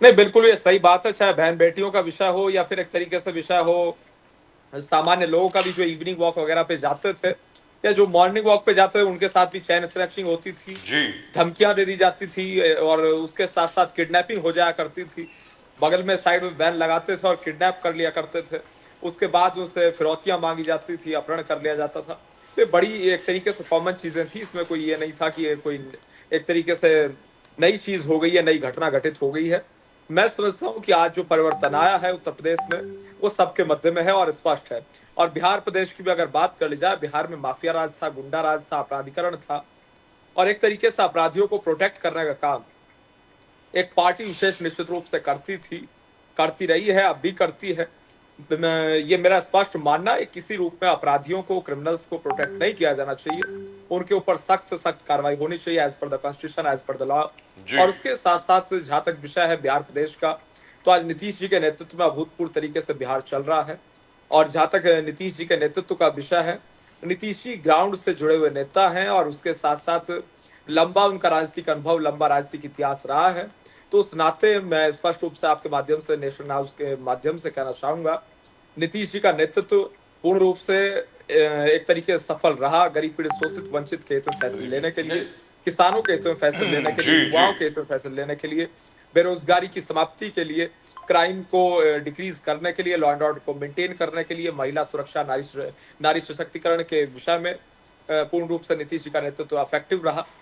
नहीं, बिल्कुल ये सही बात है, चाहे बहन बेटियों का विषय हो या फिर एक तरीके से विषय हो सामान्य लोगों का भी, जो इवनिंग वॉक वगैरह पे जाते थे या जो मॉर्निंग वॉक पे जाते थे, उनके साथ भी चैन स्नैचिंग होती थी, जी। धमकियां दे दी जाती थी और उसके साथ साथ किडनैपिंग हो जाया करती थी। बगल में साइड में वैन लगाते थे और किडनैप कर लिया करते थे। उसके बाद उससे फिरौतियां मांगी जाती थी, अपहरण कर लिया जाता था। तो ये बड़ी एक तरीके से कॉमन चीजें थी, इसमें कोई ये नहीं था कि ये कोई एक तरीके से नई चीज हो गई है, नई घटना घटित हो गई है। मैं समझता हूँ कि आज जो परिवर्तन आया है उत्तर प्रदेश में, वो सबके मध्य में है और स्पष्ट है। और बिहार प्रदेश की भी अगर बात कर ली जाए, बिहार में माफिया राज था, गुंडा राज था, अपराधीकरण था, और एक तरीके से अपराधियों को प्रोटेक्ट करने का काम एक पार्टी विशेष निश्चित रूप से करती थी, करती रही है, अब भी करती है। ये मेरा स्पष्ट मानना है, किसी रूप में अपराधियों को, क्रिमिनल्स को प्रोटेक्ट नहीं किया जाना चाहिए। उनके ऊपर सख्त से सख्त कार्रवाई होनी चाहिए, as per the constitution, as per the law. जी। और उसके साथ साथ जहां तक विषय है बिहार प्रदेश का, तो आज नीतीश जी के नेतृत्व में अभूतपूर्व तरीके से बिहार चल रहा है। और जहां तक नीतीश जी के नेतृत्व का विषय है, नीतीश जी ग्राउंड से जुड़े हुए नेता हैं और उसके साथ साथ लंबा उनका राजनीतिक अनुभव, लंबा राजनीतिक इतिहास रहा है। तो उस नाते मैं स्पष्ट रूप से आपके माध्यम से, नेशनल हाउस के माध्यम से कहना चाहूंगा, नीतीश जी का नेतृत्व पूर्ण रूप से एक तरीके से सफल रहा। गरीब पीड़ित शोषित वंचित के हित में फैसले लेने के लिए, किसानों के हित में फैसले लेने के लिए, जी। जी। युवाओं के हित में फैसले लेने के लिए, बेरोजगारी की समाप्ति के लिए, क्राइम को डिक्रीज करने के लिए, लॉ एंड ऑर्डर को मेंटेन करने के लिए, महिला सुरक्षा, नारी सशक्तिकरण के विषय में पूर्ण रूप से नीतीश जी का नेतृत्व इफेक्टिव रहा।